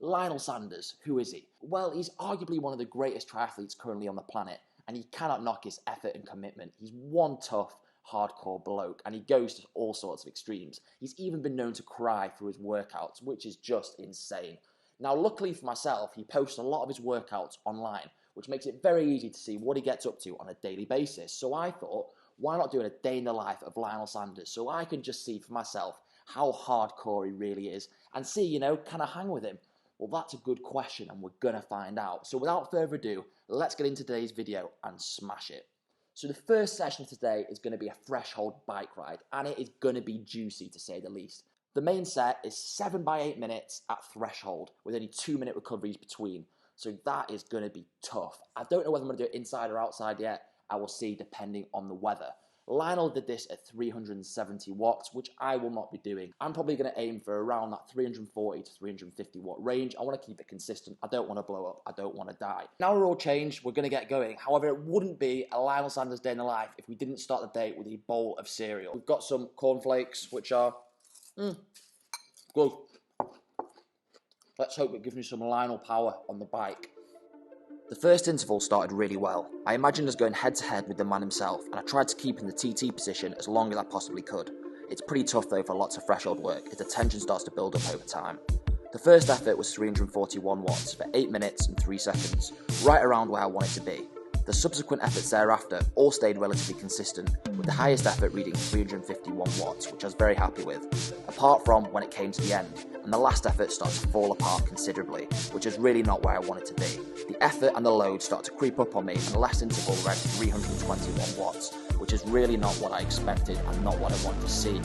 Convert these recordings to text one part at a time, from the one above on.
Lionel Sanders, who is he? Well, he's arguably one of the greatest triathletes currently on the planet, and you cannot knock his effort and commitment. He's one tough, hardcore bloke, and he goes to all sorts of extremes. He's even been known to cry through his workouts, which is just insane. Now, luckily for myself, he posts a lot of his workouts online, which makes it very easy to see what he gets up to on a daily basis. So I thought, why not doing a day in the life of Lionel Sanders so I can just see for myself how hardcore he really is and see, can I hang with him? Well, that's a good question, and we're going to find out. So without further ado, let's get into today's video and smash it. So the first session today is going to be a threshold bike ride, and it is going to be juicy to say the least. The main set is 7 by 8 minutes at threshold with only 2-minute recoveries between. So that is going to be tough. I don't know whether I'm going to do it inside or outside yet. I will see depending on the weather. Lionel did this at 370 watts, which I will not be doing. I'm probably going to aim for around that 340 to 350 watt range. I want to keep it consistent. I don't want to blow up. I don't want to die. Now we're all changed. We're going to get going. However, it wouldn't be a Lionel Sanders day in the life if we didn't start the day with a bowl of cereal. We've got some cornflakes, which are good. Let's hope it gives me some Lionel power on the bike. The first interval started really well. I imagined us going head to head with the man himself, and I tried to keep in the TT position as long as I possibly could. It's pretty tough though for lots of threshold work, as the tension starts to build up over time. The first effort was 341 watts for 8 minutes and 3 seconds, right around where I wanted to be. The subsequent efforts thereafter all stayed relatively consistent, with the highest effort reading 351 watts, which I was very happy with, apart from when it came to the end, and the last effort started to fall apart considerably, which is really not where I wanted to be. The effort and the load start to creep up on me, and the last interval read 321 watts, which is really not what I expected and not what I wanted to see.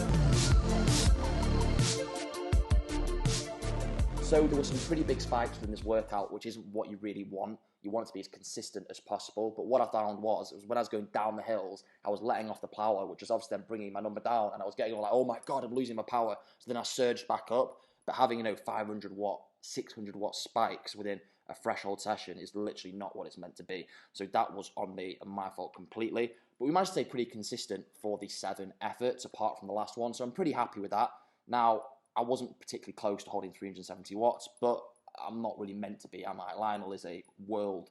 So there were some pretty big spikes within this workout, which isn't what you really want. You want it to be as consistent as possible. But what I found was when I was going down the hills, I was letting off the power, which was obviously then bringing my number down. And I was getting all like, oh my God, I'm losing my power. So then I surged back up. But having, 500 watt, 600 watt spikes within a threshold session is literally not what it's meant to be. So that was on me and my fault completely. But we managed to stay pretty consistent for the 7 efforts apart from the last one. So I'm pretty happy with that. Now, I wasn't particularly close to holding 370 watts, but I'm not really meant to be, am I? Lionel is a world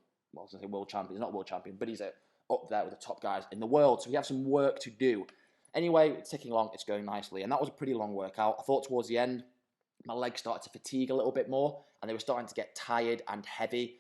champion. He's not world champion, but he's up there with the top guys in the world. So we have some work to do. Anyway, it's ticking along. It's going nicely. And that was a pretty long workout. I thought towards the end, my legs started to fatigue a little bit more, and they were starting to get tired and heavy,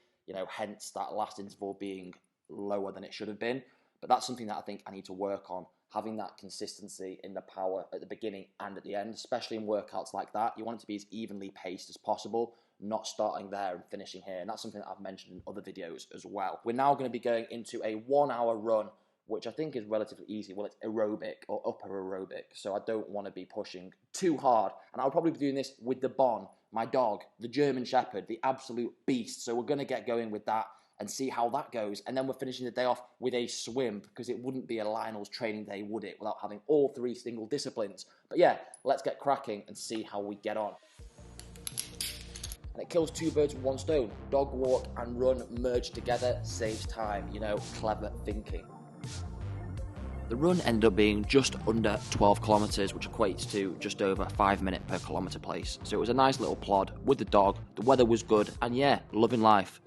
hence that last interval being lower than it should have been. But that's something that I think I need to work on. Having that consistency in the power at the beginning and at the end, especially in workouts like that. You want it to be as evenly paced as possible, not starting there and finishing here. And that's something that I've mentioned in other videos as well. We're now going to be going into a 1-hour run, which I think is relatively easy. Well, it's aerobic or upper aerobic, so I don't want to be pushing too hard. And I'll probably be doing this with the Bon, my dog, the German Shepherd, the absolute beast. So we're going to get going with that and see how that goes. And then we're finishing the day off with a swim, because it wouldn't be a Lionel's training day, would it, without having all 3 single disciplines. But yeah, let's get cracking and see how we get on. And it kills 2 birds with 1 stone. Dog walk and run merged together saves time, clever thinking. The run ended up being just under 12 kilometres, which equates to just over 5 minutes per kilometre pace. So it was a nice little plod with the dog, the weather was good, and yeah, loving life.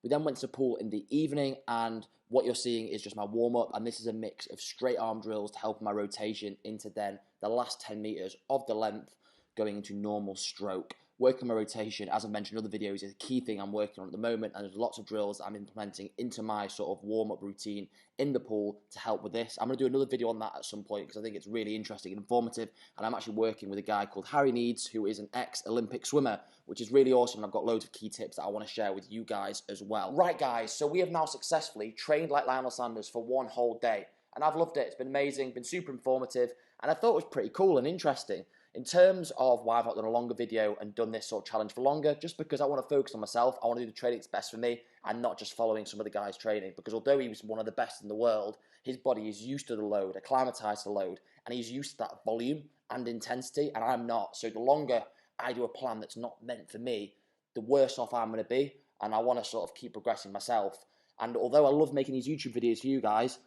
We then went to the pool in the evening, and what you're seeing is just my warm-up, and this is a mix of straight arm drills to help my rotation into then the last 10 metres of the length going into normal stroke. Working my rotation, as I've mentioned in other videos, is a key thing I'm working on at the moment, and there's lots of drills I'm implementing into my sort of warm-up routine in the pool to help with this. I'm going to do another video on that at some point because I think it's really interesting and informative, and I'm actually working with a guy called Harry Needs, who is an ex-Olympic swimmer, which is really awesome, and I've got loads of key tips that I want to share with you guys as well. Right, guys, so we have now successfully trained like Lionel Sanders for 1 whole day, and I've loved it. It's been amazing, been super informative, and I thought it was pretty cool and interesting. In terms of why I've not done a longer video and done this sort of challenge for longer, just because I want to focus on myself, I want to do the training that's best for me and not just following some of the guys' training, because although he was one of the best in the world, his body is used to the load, acclimatized to the load, and he's used to that volume and intensity, and I'm not. So the longer I do a plan that's not meant for me, the worse off I'm going to be, and I want to sort of keep progressing myself. And although I love making these YouTube videos for you guys,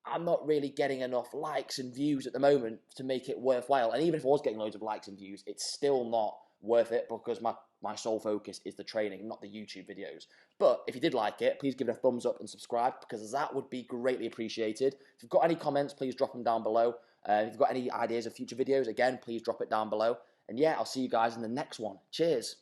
I'm not really getting enough likes and views at the moment to make it worthwhile. And even if I was getting loads of likes and views, it's still not worth it because my sole focus is the training, not the YouTube videos. But if you did like it, please give it a thumbs up and subscribe because that would be greatly appreciated. If you've got any comments, please drop them down below. If you've got any ideas of future videos, again, please drop it down below. And yeah, I'll see you guys in the next one. Cheers.